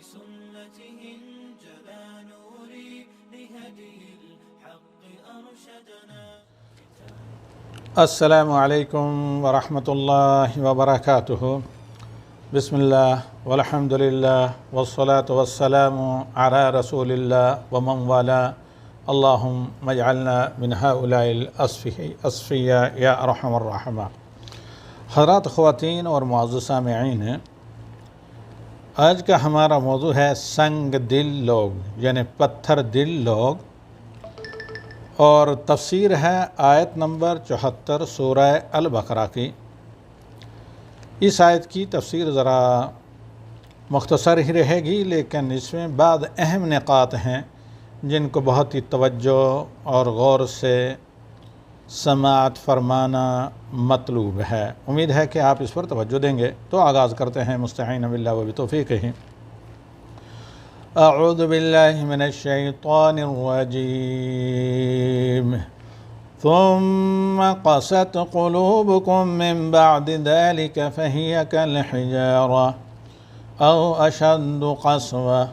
بسنته انجلى نوري لهدي الحق أرشدنا. السلام علیکم ورحمۃ اللہ وبرکاتہ. بسم اللہ والحمد للہ والصلاة والسلام علی رسول اللہ ومن والاه. اللہم اجعلنا من هؤلاء الأصفیاء یا ارحم الراحمین. حضرات خواتین اور معزز سامعین، آج کا ہمارا موضوع ہے سنگ دل لوگ، یعنی پتھر دل لوگ، اور تفسیر ہے آیت نمبر 74 سورہ البقرہ کی. اس آیت کی تفسیر ذرا مختصر ہی رہے گی، لیکن اس میں بعض اہم نکات ہیں جن کو بہت ہی توجہ اور غور سے سماعت فرمانا مطلوب ہے. امید ہے کہ آپ اس پر توجہ دیں گے. تو آغاز کرتے ہیں مستعین باللہ و بتوفیقہ. اعوذ باللہ من الشیطان الرجیم. ثم قست قلوبكم من بعد ذلك فهي كالحجارة أو أشد قسوة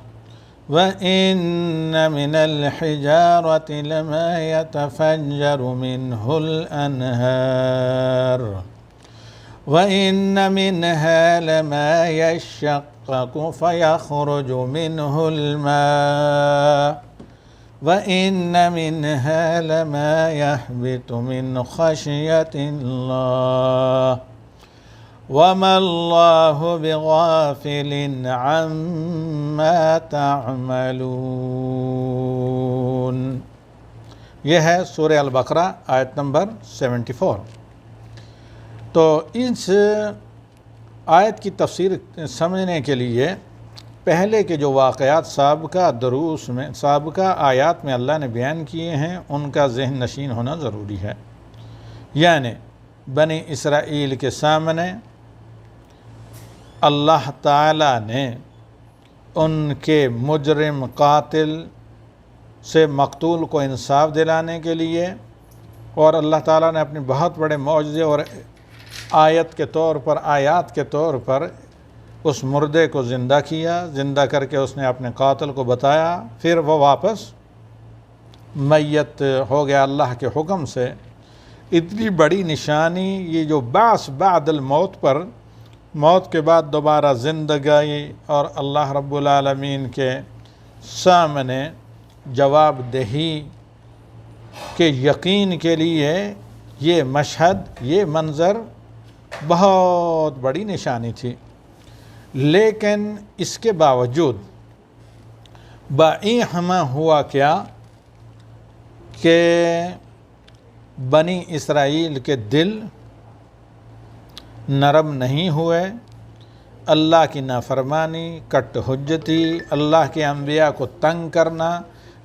وَإِنَّ مِنَ الْحِجَارَةِ لَمَا يَتَفَجَّرُ مِنْهُ الْأَنْهَارُ وَإِنَّ مِنْهَا لَمَا يَشَّقَّقُ فَيَخْرُجُ مِنْهُ الْمَاءُ وَإِنَّ مِنْهَا لَمَا يَهْبِطُ مِنْ خَشْيَةِ اللَّهِ وَمَا اللَّهُ بِغَافِلٍ عَمَّا تَعْمَلُونَ. یہ ہے سورہ البقرہ آیت نمبر 74. تو اس آیت کی تفسیر سمجھنے کے لیے پہلے کے جو واقعات سابقہ آیات میں اللہ نے بیان کیے ہیں ان کا ذہن نشین ہونا ضروری ہے. یعنی بنی اسرائیل کے سامنے اللہ تعالیٰ نے ان کے مجرم قاتل سے مقتول کو انصاف دلانے کے لیے، اور اللہ تعالیٰ نے اپنے بہت بڑے معجزے اور آیات کے طور پر اس مردے کو زندہ کیا. زندہ کر کے اس نے اپنے قاتل کو بتایا، پھر وہ واپس میت ہو گیا اللہ کے حکم سے. اتنی بڑی نشانی یہ جو بعث بعد الموت پر، موت کے بعد دوبارہ زندگی اور اللہ رب العالمین کے سامنے جواب دہی کے یقین کے لیے یہ مشہد، یہ منظر بہت بڑی نشانی تھی. لیکن اس کے باوجود ہمہ ہوا کیا کہ بنی اسرائیل کے دل نرم نہیں ہوئے. اللہ کی نافرمانی، کٹ حجتی، اللہ کے انبیاء کو تنگ کرنا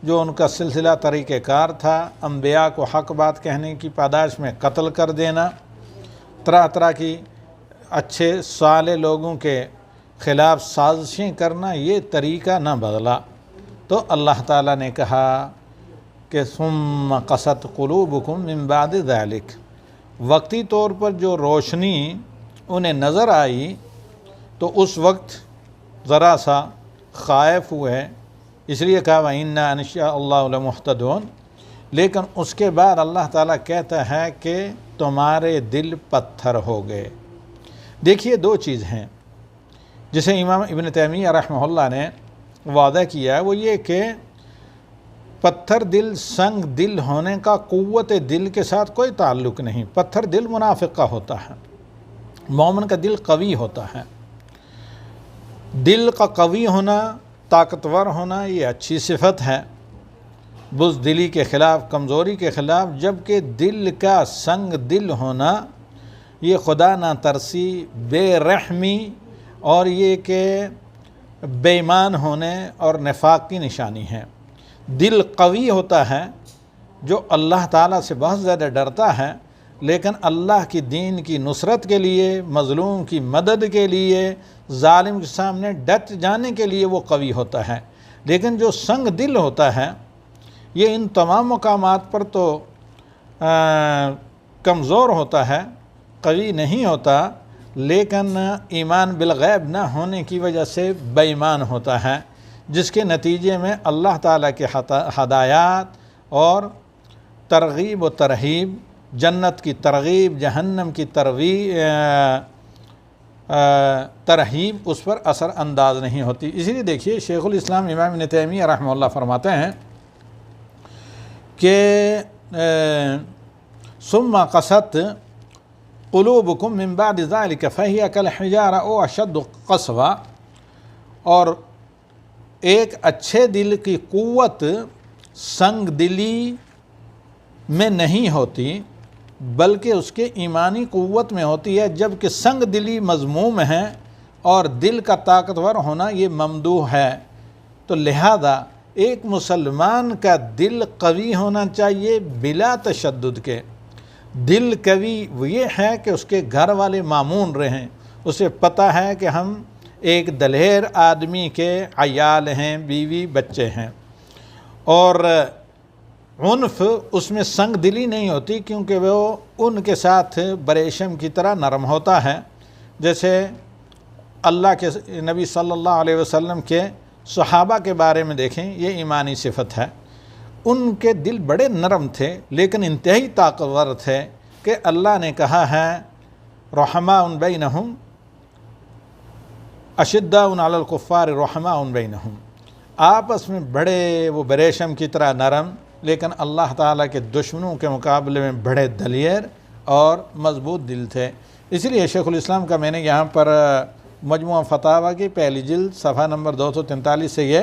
جو ان کا سلسلہ طریقہ کار تھا، انبیاء کو حق بات کہنے کی پاداش میں قتل کر دینا، طرح طرح کی اچھے صالح لوگوں کے خلاف سازشیں کرنا، یہ طریقہ نہ بدلا. تو اللہ تعالیٰ نے کہا کہ ثم قست قلوبکم من بعد ذلک، وقتی طور پر جو روشنی انہیں نظر آئی تو اس وقت ذرا سا خائف ہوئے، اس لیے کہا وَإِنَّا إِنْ شَاءَ اللَّهُ لَمُهْتَدُونَ. لیکن اس کے بعد اللہ تعالیٰ کہتا ہے کہ تمہارے دل پتھر ہو گئے. دیکھیے دو چیز ہیں جسے امام ابن تیمیہ رحمہ اللہ نے وعدہ کیا ہے، وہ یہ کہ پتھر دل، سنگ دل ہونے کا قوت دل کے ساتھ کوئی تعلق نہیں. پتھر دل منافق کا ہوتا ہے، مومن کا دل قوی ہوتا ہے. دل کا قوی ہونا، طاقتور ہونا، یہ اچھی صفت ہے بزدلی کے خلاف، کمزوری کے خلاف. جبکہ دل کا سنگ دل ہونا یہ خدا نہ ترسی، بے رحمی اور یہ کہ بے ایمان ہونے اور نفاق کی نشانی ہے. دل قوی ہوتا ہے جو اللہ تعالیٰ سے بہت زیادہ ڈرتا ہے، لیکن اللہ کی دین کی نصرت کے لیے، مظلوم کی مدد کے لیے، ظالم کے سامنے ڈٹ جانے کے لیے وہ قوی ہوتا ہے. لیکن جو سنگ دل ہوتا ہے یہ ان تمام مقامات پر تو کمزور ہوتا ہے، قوی نہیں ہوتا. لیکن ایمان بالغیب نہ ہونے کی وجہ سے بے ایمان ہوتا ہے، جس کے نتیجے میں اللہ تعالیٰ کے ہدایات اور ترغیب و ترہیب، جنت کی ترغیب، جہنم کی ترہیب اس پر اثر انداز نہیں ہوتی۔ اسی لیے دیکھیے شیخ الاسلام امام ابن تیمیہ رحمہ اللہ فرماتے ہیں کہ ثم قست قلوبکم من بعد ذلک فہی کالحجارہ او اشد قسوہ، اور ایک اچھے دل کی قوت سنگ دلی میں نہیں ہوتی بلکہ اس کے ایمانی قوت میں ہوتی ہے، جبکہ سنگ دلی مذموم ہے اور دل کا طاقتور ہونا یہ ممدوح ہے۔ تو لہذا ایک مسلمان کا دل قوی ہونا چاہیے بلا تشدد کے۔ دل قوی یہ ہے کہ اس کے گھر والے مامون رہیں، اسے پتہ ہے کہ ہم ایک دلیر آدمی کے عیال ہیں، بیوی بچے ہیں، اور عنف اس میں سنگ دلی نہیں ہوتی، کیونکہ وہ ان کے ساتھ بریشم کی طرح نرم ہوتا ہے۔ جیسے اللہ کے نبی صلی اللہ علیہ وسلم کے صحابہ کے بارے میں دیکھیں، یہ ایمانی صفت ہے، ان کے دل بڑے نرم تھے لیکن انتہائی طاقتور تھے، کہ اللہ نے کہا ہے رحماء بینہم اشداء علی الکفار رحماء بینہم، آپس میں بڑے وہ بریشم کی طرح نرم، لیکن اللہ تعالیٰ کے دشمنوں کے مقابلے میں بڑے دلیر اور مضبوط دل تھے۔ اسی لیے شیخ الاسلام کا میں نے یہاں پر مجموعہ فتاویٰ کی پہلی جلد صفحہ نمبر 243 سے یہ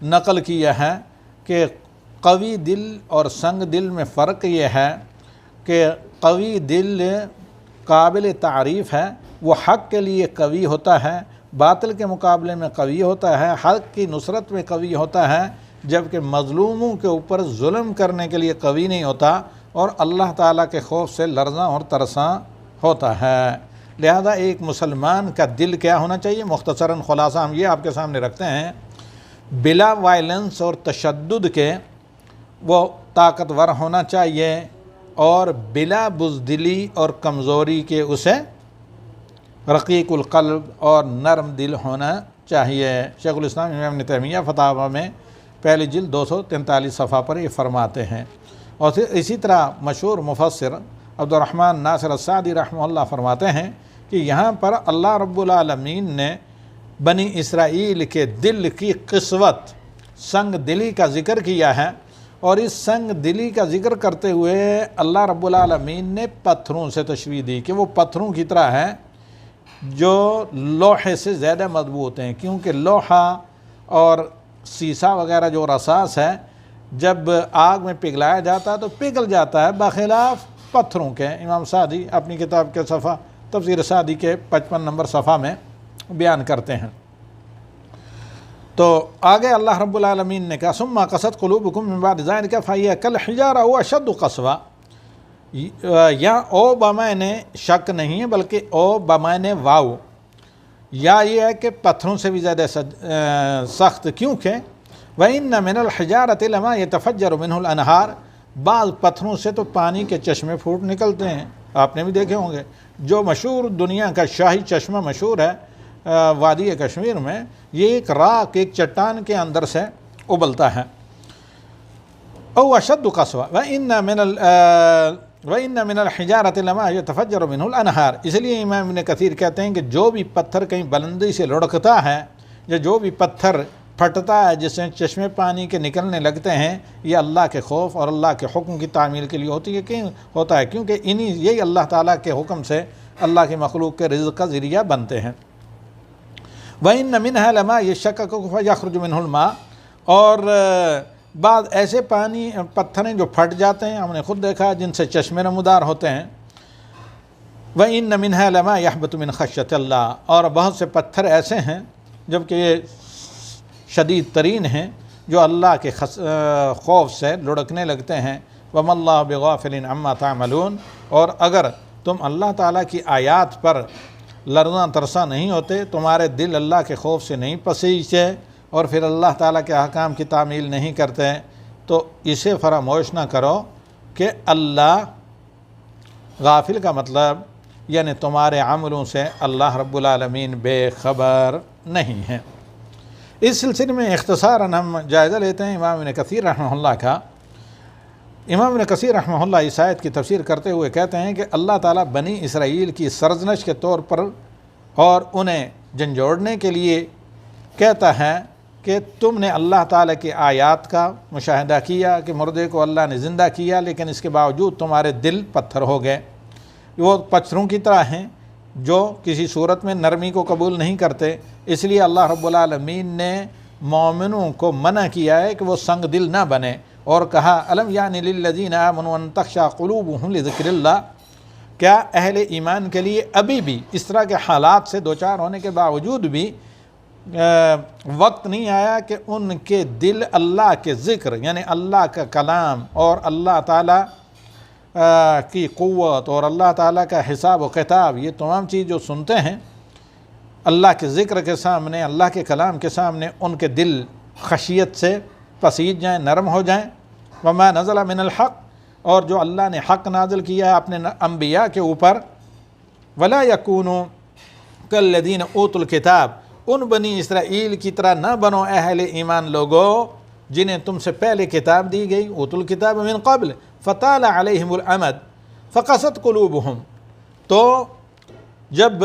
نقل کیا ہے کہ قوی دل اور سنگ دل میں فرق یہ ہے کہ قوی دل قابل تعریف ہے، وہ حق کے لیے قوی ہوتا ہے، باطل کے مقابلے میں قوی ہوتا ہے، حق کی نصرت میں قوی ہوتا ہے، جبکہ مظلوموں کے اوپر ظلم کرنے کے لیے قوی نہیں ہوتا، اور اللہ تعالیٰ کے خوف سے لرزاں اور ترساں ہوتا ہے۔ لہذا ایک مسلمان کا دل کیا ہونا چاہیے؟ مختصراً خلاصہ ہم یہ آپ کے سامنے رکھتے ہیں، بلا وائلنس اور تشدد کے وہ طاقتور ہونا چاہیے، اور بلا بزدلی اور کمزوری کے اسے رقیق القلب اور نرم دل ہونا چاہیے۔ شیخ الاسلام امام ابن تیمیہ فتاویٰ میں پہلی جلد 243 صفحہ پر یہ فرماتے ہیں۔ اور اسی طرح مشہور مفسر عبد الرحمن ناصر السعدی رحمہ اللہ فرماتے ہیں کہ یہاں پر اللہ رب العالمین نے بنی اسرائیل کے دل کی قسوت، سنگ دلی کا ذکر کیا ہے، اور اس سنگ دلی کا ذکر کرتے ہوئے اللہ رب العالمین نے پتھروں سے تشبیہ دی کہ وہ پتھروں کی طرح ہے جو لوہے سے زیادہ مضبوط ہیں، کیونکہ لوہا اور سیسا وغیرہ جو رصاص ہے جب آگ میں پگھلایا جاتا ہے تو پگھل جاتا ہے، بخلاف پتھروں کے۔ امام سعدی اپنی کتاب کے صفحہ تفسیر سعدی کے 55 نمبر صفحہ میں بیان کرتے ہیں۔ تو آگے اللہ رب العالمین نے کہا ثم قست قلوبکم من بعد ذلک فہی کالحجارہ او اشد قسوہ، یا او بمعنی شک نہیں ہے بلکہ او بمعنی واو، یا یہ ہے کہ پتھروں سے بھی زیادہ سخت، کیونکہ وَإِنَّ مِنَ الْحِجَارَةِ لَمَا يَتَفَجَّرُ مِنْهُ الْأَنْهَارُ، بعض پتھروں سے تو پانی کے چشمے پھوٹ نکلتے ہیں، آپ نے بھی دیکھے ہوں گے۔ جو مشہور دنیا کا شاہی چشمہ مشہور ہے وادی کشمیر میں، یہ ایک راک، ایک چٹان کے اندر سے ابلتا ہے۔ او اشد قسوہ وَإِنَّ مِنَ الْحِجَارَةِ لَمَا يَتَفَجَّرُ مِنْهُ الْأَنْهَارُ، اس لیے امام ابن کثیر کہتے ہیں کہ جو بھی پتھر کہیں بلندی سے لڑکتا ہے، یا جو بھی پتھر پھٹتا ہے جس سے چشمے پانی کے نکلنے لگتے ہیں، یہ اللہ کے خوف اور اللہ کے حکم کی تعمیل کے لیے ہوتا ہے، کیونکہ یہی اللہ تعالیٰ کے حکم سے اللہ کی مخلوق کے رزق کا ذریعہ بنتے ہیں۔ وَإِنَّ مِنْهَا لَمَا يَشَّقَّقُ فَيَخْرُجُ مِنْهُ الْمَاءُ، اور بعض ایسے پتھریں جو پھٹ جاتے ہیں، ہم نے خود دیکھا جن سے چشمے نمودار ہوتے ہیں۔ وَإِنَّ مِنْهَا لَمَا يَحْبِطُ مِنْ خَشْيَةِ اللَّهِ، اور بہت سے پتھر ایسے ہیں جبکہ یہ شدید ترین ہیں جو اللہ کے خوف سے لڑکنے لگتے ہیں۔ وَمَا اللَّهُ بِغَافِلٍ عَمَّا تَعْمَلُونَ، اور اگر تم اللہ تعالیٰ کی آیات پر لرزاں ترساں نہیں ہوتے، تمہارے دل اللہ کے خوف سے نہیں پسیجتے، اور پھر اللہ تعالیٰ کے احکام کی تعمیل نہیں کرتے، تو اسے فراموش نہ کرو کہ اللہ غافل کا مطلب یعنی تمہارے عملوں سے اللہ رب العالمین بے خبر نہیں ہے۔ اس سلسلے میں اختصاراً ہم جائزہ لیتے ہیں امام ابن کثیر رحمہ اللہ کا۔ امام ابن کثیر رحمہ اللہ اس آیت کی تفسیر کرتے ہوئے کہتے ہیں کہ اللہ تعالیٰ بنی اسرائیل کی سرزنش کے طور پر اور انہیں جھنجھوڑنے کے لیے کہتا ہے کہ تم نے اللہ تعالیٰ کی آیات کا مشاہدہ کیا کہ مردے کو اللہ نے زندہ کیا، لیکن اس کے باوجود تمہارے دل پتھر ہو گئے، وہ پتھروں کی طرح ہیں جو کسی صورت میں نرمی کو قبول نہیں کرتے۔ اس لیے اللہ رب العالمین نے مومنوں کو منع کیا ہے کہ وہ سنگ دل نہ بنے، اور کہا الم یعنی للذین آمنوا ان تخشع قلوبہم لذکر اللہ، کیا اہل ایمان کے لیے ابھی بھی اس طرح کے حالات سے دوچار ہونے کے باوجود بھی وقت نہیں آیا کہ ان کے دل اللہ کے ذکر یعنی اللہ کا کلام اور اللہ تعالیٰ کی قوت اور اللہ تعالیٰ کا حساب و کتاب، یہ تمام چیز جو سنتے ہیں اللہ کے ذکر کے سامنے، اللہ کے کلام کے سامنے، ان کے دل خشیت سے پسیج جائیں، نرم ہو جائیں۔ وما نزل من الحق، اور جو اللہ نے حق نازل کیا ہے اپنے انبیاء کے اوپر، ولا یکونوا کالذین اوتوا الکتاب، ان بنی اسرائیل کی طرح نہ بنو اہل ایمان لوگوں جنہیں تم سے پہلے کتاب دی گئی، اوتوا الکتاب من قبل فطال علیہم الامد فقست قلوبہم، تو جب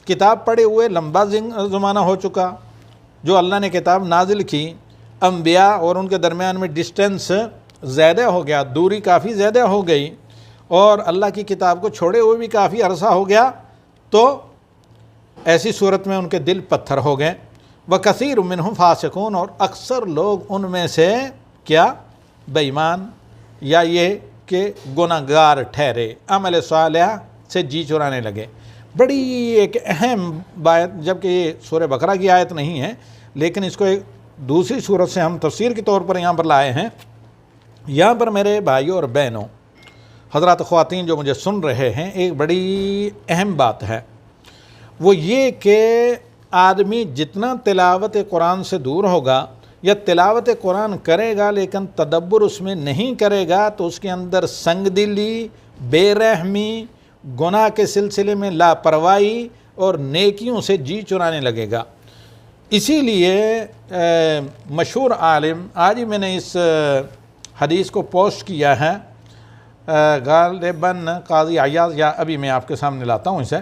کتاب پڑھے ہوئے لمبا زمانہ ہو چکا، جو اللہ نے کتاب نازل کی، انبیاء اور ان کے درمیان میں ڈسٹینس زیادہ ہو گیا، دوری کافی زیادہ ہو گئی، اور اللہ کی کتاب کو چھوڑے ہوئے بھی کافی عرصہ ہو گیا، تو ایسی صورت میں ان کے دل پتھر ہو گئے۔ وَكَثِيرٌ مِّنْهُمْ فَاسِقُونَ، اور اکثر لوگ ان میں سے کیا بے ایمان یا یہ کہ گناہگار ٹھہرے، عمل صالح سے جی چرانے لگے۔ بڑی ایک اہم بات، جبکہ یہ سورہ بقرہ کی آیت نہیں ہے لیکن اس کو ایک دوسری صورت سے ہم تفسیر کے طور پر یہاں پر لائے ہیں۔ یہاں پر میرے بھائیوں اور بہنوں، حضرات خواتین جو مجھے سن رہے ہیں، ایک بڑی اہم بات ہے، وہ یہ کہ آدمی جتنا تلاوت قرآن سے دور ہوگا یا تلاوت قرآن کرے گا لیکن تدبر اس میں نہیں کرے گا، تو اس کے اندر سنگ دلی، بے رحمی، گناہ کے سلسلے میں لاپرواہی اور نیکیوں سے جی چرانے لگے گا۔ اسی لیے مشہور عالم، آج ہی میں نے اس حدیث کو پوسٹ کیا ہے، غالباً قاضی عیاض، یا ابھی میں آپ کے سامنے لاتا ہوں اسے،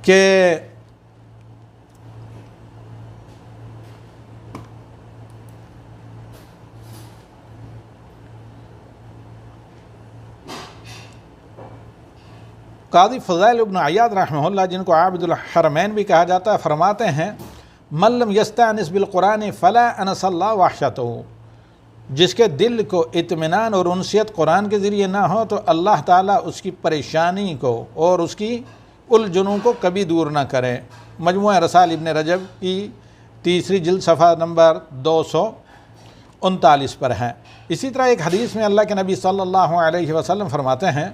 کہ قاضی فضائل ابن عیاض رحمہ اللہ، جن کو عابد الحرمین بھی کہا جاتا ہے، فرماتے ہیں من لم یستانس بالقرآن فلا انس اللہ وحشتہ، جس کے دل کو اطمینان اور انسیت قرآن کے ذریعے نہ ہو تو اللہ تعالیٰ اس کی پریشانی کو اور اس کی الجھنوں کو کبھی دور نہ کرے۔ مجموعہ رسائل ابن رجب کی 3 جلد صفحہ نمبر 239 پر ہے۔ اسی طرح ایک حدیث میں اللہ کے نبی صلی اللہ علیہ وسلم فرماتے ہیں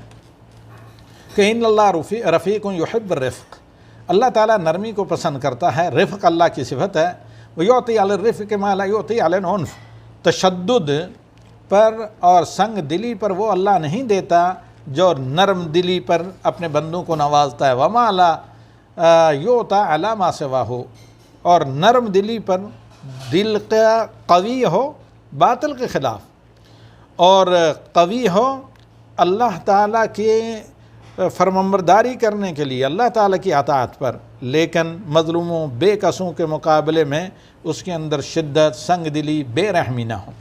کہ ان اللہ رفیق یحب الرفق، اللہ تعالیٰ نرمی کو پسند کرتا ہے، رفق اللہ کی صفت ہے۔ ویعطی علی الرفق ما لا یعطی علی العنف، تشدد پر اور سنگ دلی پر وہ اللہ نہیں دیتا جو نرم دلی پر اپنے بندوں کو نوازتا ہے۔ وما لا یعطی علی ما سواہ، اور نرم دلی پر دل کا قوی ہو باطل کے خلاف، اور قوی ہو اللہ تعالیٰ کے فرمانبرداری کرنے کے لیے، اللہ تعالیٰ کی اطاعت پر، لیکن مظلوموں بے کسوں کے مقابلے میں اس کے اندر شدت، سنگ دلی، بے رحمی نہ ہو۔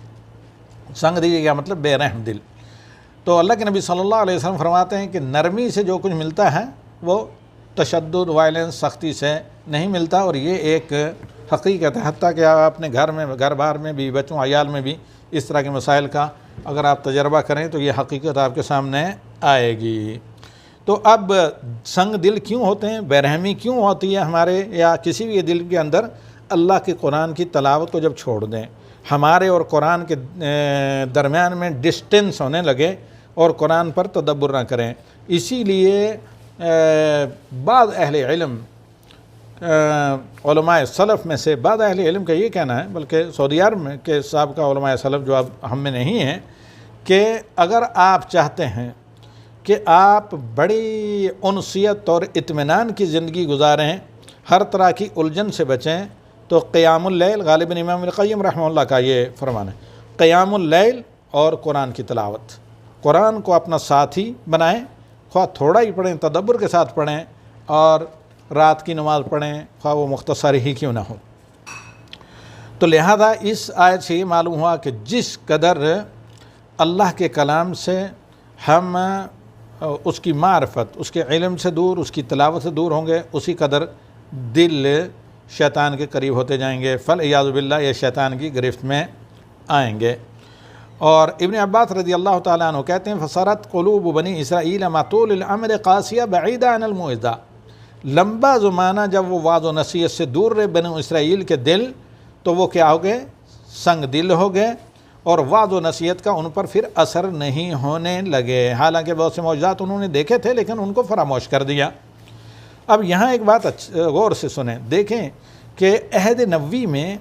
سنگ دلی کا مطلب بے رحم دل۔ تو اللہ کے نبی صلی اللہ علیہ وسلم فرماتے ہیں کہ نرمی سے جو کچھ ملتا ہے وہ تشدد، وائلنس، سختی سے نہیں ملتا، اور یہ ایک حقیقت ہے۔ حتیٰ کہ آپ اپنے گھر بار میں بھی، بچوں عیال میں بھی اس طرح کے مسائل کا اگر آپ تجربہ کریں تو یہ حقیقت آپ کے سامنے آئے گی۔ تو اب سنگ دل کیوں ہوتے ہیں، بے رحمی کیوں ہوتی ہے ہمارے یا کسی بھی دل کے اندر؟ اللہ کے قرآن کی تلاوت کو جب چھوڑ دیں، ہمارے اور قرآن کے درمیان میں ڈسٹینس ہونے لگے اور قرآن پر تدبر نہ کریں۔ اسی لیے بعض اہل علم، علماء سلف میں سے بعض اہل علم کا یہ کہنا ہے، بلکہ سعودی عرب میں کے سابقہ علماء سلف جو اب ہم میں نہیں ہیں، کہ اگر آپ چاہتے ہیں کہ آپ بڑی انسیت اور اطمینان کی زندگی گزاریں، ہر طرح کی الجھن سے بچیں، تو قیام اللیل غالباً امام القیم رحمہ اللہ کا یہ فرمان ہے، قیام اللیل اور قرآن کی تلاوت، قرآن کو اپنا ساتھی بنائیں، خواہ تھوڑا ہی پڑھیں، تدبر کے ساتھ پڑھیں، اور رات کی نماز پڑھیں خواہ وہ مختصر ہی کیوں نہ ہو۔ تو لہذا اس آیت سے یہ معلوم ہوا کہ جس قدر اللہ کے کلام سے ہم اس کی معرفت، اس کے علم سے دور، اس کی تلاوت سے دور ہوں گے، اسی قدر دل شیطان کے قریب ہوتے جائیں گے، فالعیاذ باللہ یہ شیطان کی گرفت میں آئیں گے۔ اور ابن عباس رضی اللہ تعالیٰ عنہ کہتے ہیں فصارت قلوب بنی اسرائیل مع طول العمر قاسیہ بعیدہ عن الموعظہ، لمبا زمانہ جب وہ وعظ و نصیحت سے دور رہے بنی اسرائیل کے دل، تو وہ کیا ہو گئے؟ سنگ دل ہو گئے، اور وعظ و نصیحت کا ان پر پھر اثر نہیں ہونے لگے، حالانکہ بہت سے معجزات انہوں نے دیکھے تھے لیکن ان کو فراموش کر دیا۔ اب یہاں ایک بات غور سے سنیں، دیکھیں کہ عہد نبوی میں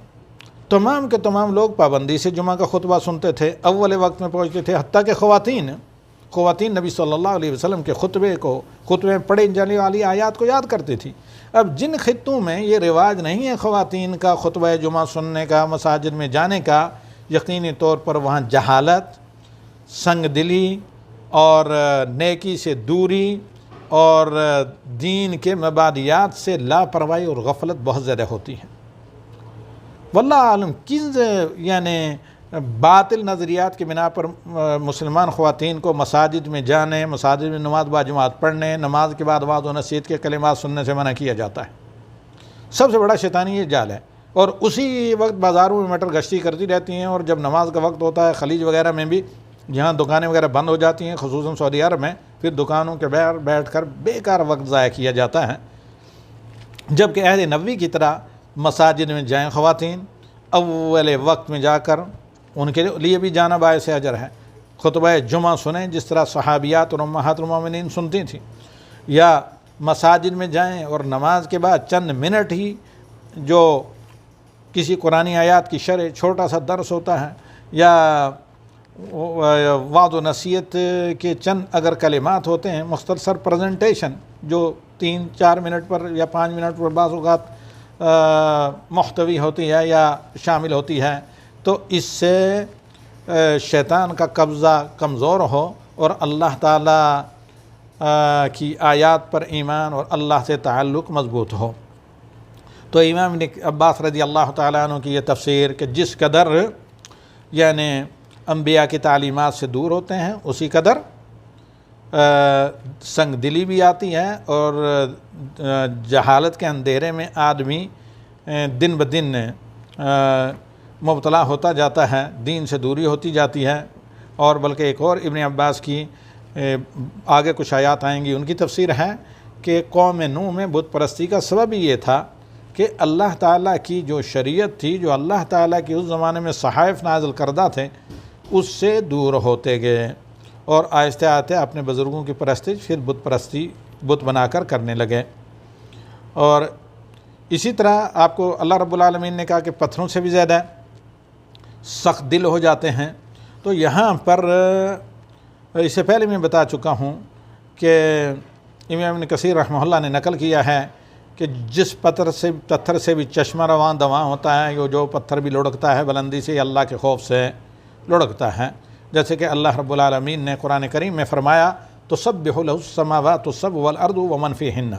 تمام کے تمام لوگ پابندی سے جمعہ کا خطبہ سنتے تھے، اول وقت میں پہنچتے تھے، حتیٰ کہ خواتین نبی صلی اللہ علیہ وسلم کے خطبے میں پڑھے جانے والی آیات کو یاد کرتی تھی۔ اب جن خطوں میں یہ رواج نہیں ہے خواتین کا خطبہ جمعہ سننے کا، مساجد میں جانے کا، یقینی طور پر وہاں جہالت، سنگ دلی اور نیکی سے دوری اور دین کے مبادیات سے لاپرواہی اور غفلت بہت زیادہ ہوتی ہے۔ واللہ عالم کس یعنی باطل نظریات کی بنا پر مسلمان خواتین کو مساجد میں جانے، مساجد میں نماز با جماعت پڑھنے، نماز کے بعد وعظ و نصیحت کے کلمات سننے سے منع کیا جاتا ہے۔ سب سے بڑا شیطانی یہ جال ہے، اور اسی وقت بازاروں میں میٹر گشتی کرتی رہتی ہیں، اور جب نماز کا وقت ہوتا ہے خلیج وغیرہ میں بھی جہاں دکانیں وغیرہ بند ہو جاتی ہیں، خصوصاً سعودی عرب میں، پھر دکانوں کے باہر بیٹھ کر بیکار وقت ضائع کیا جاتا ہے۔ جبکہ عہد نبوی کی طرح مساجد میں جائیں خواتین، اول وقت میں جا کر ان کے لیے بھی جانا باعث اجر ہے، خطبہ جمعہ سنیں جس طرح صحابیات اور امہات المومنین سنتی تھیں، یا مساجد میں جائیں اور نماز کے بعد چند منٹ ہی جو کسی قرآنی آیات کی شرح چھوٹا سا درس ہوتا ہے، یا وعظ و نصیحت کے چند اگر کلمات ہوتے ہیں، مختصر پریزنٹیشن جو 3-4 منٹ پر یا 5 منٹ پر بعض اوقات محتوی ہوتی ہے یا شامل ہوتی ہے، تو اس سے شیطان کا قبضہ کمزور ہو اور اللہ تعالیٰ کی آیات پر ایمان اور اللہ سے تعلق مضبوط ہو۔ تو امام عباس رضی اللہ تعالیٰ عنہ کی یہ تفسیر کہ جس قدر یعنی انبیاء کی تعلیمات سے دور ہوتے ہیں، اسی قدر سنگ دلی بھی آتی ہے، اور جہالت کے اندھیرے میں آدمی دن بدن مبتلا ہوتا جاتا ہے، دین سے دوری ہوتی جاتی ہے۔ اور بلکہ ایک اور ابن عباس کی آگے کچھ آیات آئیں گی، ان کی تفسیر ہے کہ قوم نوح میں بت پرستی کا سبب ہی یہ تھا کہ اللہ تعالیٰ کی جو شریعت تھی، جو اللہ تعالیٰ کی اس زمانے میں صحائف نازل کردہ تھے، اس سے دور ہوتے گئے، اور آہستہ آہستہ اپنے بزرگوں کی پرستش پھر بت بنا کر کرنے لگے۔ اور اسی طرح آپ کو اللہ رب العالمین نے کہا کہ پتھروں سے بھی زیادہ سخت دل ہو جاتے ہیں۔ تو یہاں پر اس سے پہلے میں بتا چکا ہوں کہ امام ابن کثیر رحمہ اللہ نے نقل کیا ہے کہ جس پتھر سے بھی چشمہ رواں دواں ہوتا ہے، جو پتھر بھی لڑکتا ہے بلندی سے، اللہ کے خوف سے لڑکتا ہے، جیسے کہ اللہ رب العالمین نے قرآن کریم میں فرمایا تسبح لہ السماوات السبع والارض ومن فیہن،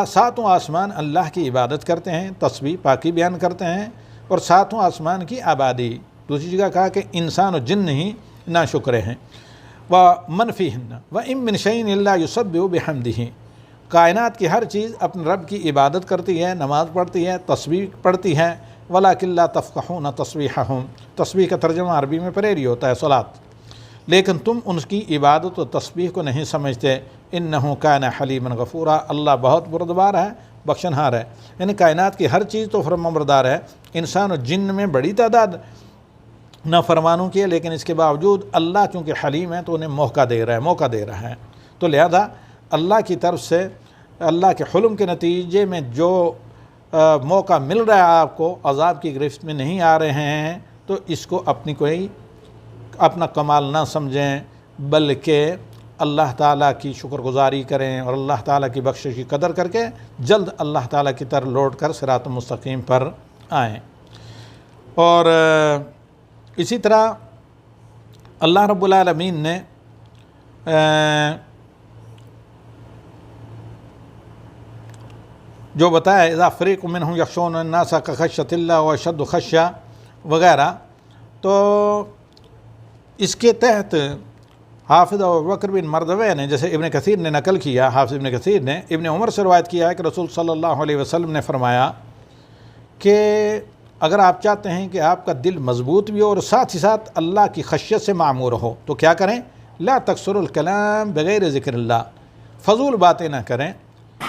ساتوں آسمان اللہ کی عبادت کرتے ہیں، تسبیح پاکی بیان کرتے ہیں، اور ساتوں آسمان کی آبادی۔ دوسری جگہ کہا کہ انسان و جن ہی ناشکرے ہیں۔ ومن فیہن وان من شیء الا یسبح بحمدہ، کائنات کی ہر چیز اپنے رب کی عبادت کرتی ہے، نماز پڑھتی ہے، تسبیح پڑھتی ہے، وَلَٰكِن لَا تَفْقَهُونَ تَسْبِيحَهُمْ، تسبیح کا ترجمہ عربی میں پریری ہوتا ہے صلاۃ، لیکن تم ان کی عبادت و تسبیح کو نہیں سمجھتے۔ إِنَّهُ كَانَ حَلِيمًا غَفُورًا، اللہ بہت بردبار ہے، بخشنہار ہے۔ یعنی کائنات کی ہر چیز تو فرمانبردار ہے، انسان و جن میں بڑی تعداد نافرمانوں کی ہے، لیکن اس کے باوجود اللہ چونکہ حلیم ہے تو انہیں موقع دے رہا ہے۔ تو لہذا اللہ کی طرف سے اللہ کے حلم کے نتیجے میں جو موقع مل رہا ہے آپ کو، عذاب کی گرفت میں نہیں آ رہے ہیں، تو اس کو اپنا کمال نہ سمجھیں، بلکہ اللہ تعالیٰ کی شکر گزاری کریں اور اللہ تعالیٰ کی بخشش کی قدر کر کے جلد اللہ تعالیٰ کی طرف لوٹ کر صراط مستقیم پر آئیں۔ اور اسی طرح اللہ رب العالمین نے جو بتایا اذا فریق منہم یخشون الناس کخشیۃ اللہ واشد خشیہ وغیرہ، تو اس کے تحت حافظ ابوبکر بن مردویہ نے، جیسے ابن کثیر نے نقل کیا، حافظ ابن کثیر نے ابن عمر سے روایت کیا ہے کہ رسول صلی اللہ علیہ وسلم نے فرمایا کہ اگر آپ چاہتے ہیں کہ آپ کا دل مضبوط بھی ہو اور ساتھ ہی ساتھ اللہ کی خشیت سے معمور ہو تو کیا کریں؟ لا تکثروا الکلام بغیر ذکر اللہ، فضول باتیں نہ کریں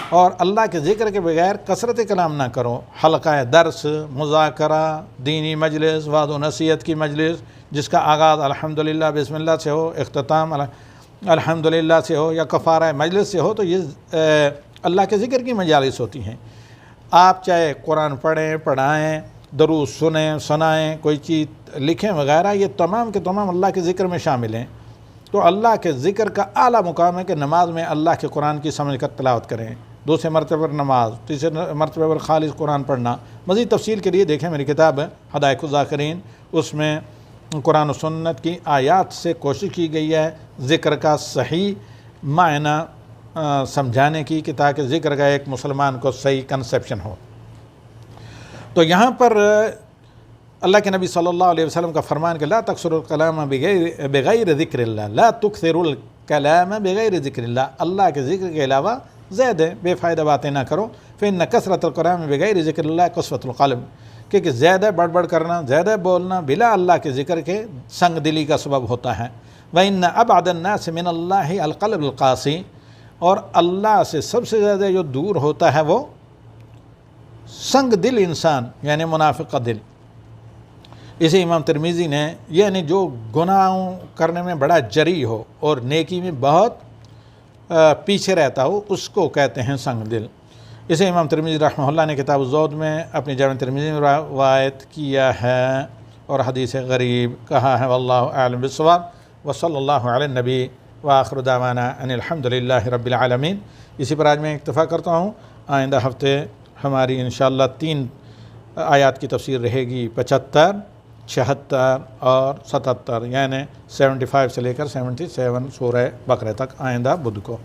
اور اللہ کے ذکر کے بغیر کثرت کلام نہ کرو۔ حلقہ درس، مذاکرہ، دینی مجلس، وعظ و نصیحت کی مجلس جس کا آغاز الحمدللہ بسم اللہ سے ہو، اختتام الحمدللہ سے ہو یا کفارہ مجلس سے ہو، تو یہ اللہ کے ذکر کی مجالس ہوتی ہیں۔ آپ چاہے قرآن پڑھیں، پڑھائیں، دروس سنیں، سنائیں، کوئی چیز لکھیں وغیرہ، یہ تمام کے تمام اللہ کے ذکر میں شامل ہیں۔ تو اللہ کے ذکر کا اعلیٰ مقام ہے کہ نماز میں اللہ کے قرآن کی سمجھ کر تلاوت کریں، دوسرے مرتبہ پر نماز، تیسرے مرتبہ پر خالص قرآن پڑھنا۔ مزید تفصیل کے لیے دیکھیں میری کتاب ہے حدائق الذاکرین، اس میں قرآن و سنت کی آیات سے کوشش کی گئی ہے ذکر کا صحیح معنی سمجھانے کی، کہ تاکہ ذکر کا ایک مسلمان کو صحیح کنسیپشن ہو۔ تو یہاں پر اللہ کے نبی صلی اللہ علیہ وسلم کا فرمان کہ لا تکثروا الکلام بغیر ذکر اللہ، لا تکثروا الکلام بغیر ذکر اللہ، اللہ کے ذکر کے علاوہ زیادہ بے فائدہ باتیں نہ کرو، فإن کثرۃ الکلام بغیر ذکر اللہ قسوۃ القلب، کیونکہ زیادہ بڑھ کرنا، زیادہ بولنا بلا اللہ کے ذکر کے سنگ دلی کا سبب ہوتا ہے۔ وإن أبعد الناس من اللہ القلب القاسی، اور اللہ سے سب سے زیادہ جو دور ہوتا ہے وہ سنگ دل انسان، یعنی منافق کا دل۔ اسی امام ترمذی نے، یعنی جو گناہوں کرنے میں بڑا جری ہو اور نیکی میں بہت پیچھے رہتا ہو، اس کو کہتے ہیں سنگ دل۔ اسے امام ترمذی رحمہ اللہ نے کتاب الزہد میں اپنی جامع ترمذی میں روایت کیا ہے اور حدیث غریب کہا ہے۔ واللہ اعلم بالصواب، وصلی اللہ علی النبی وآخر دعوانا ان الحمد للہ رب العالمین۔ اسی پر آج میں اکتفا کرتا ہوں، آئندہ ہفتے ہماری انشاءاللہ 3 آیات کی تفسیر رہے گی، 75، 76 اور 77، یعنی 75 سے لے کر 77 سورہ بقرہ تک، آئندہ بدھ کو۔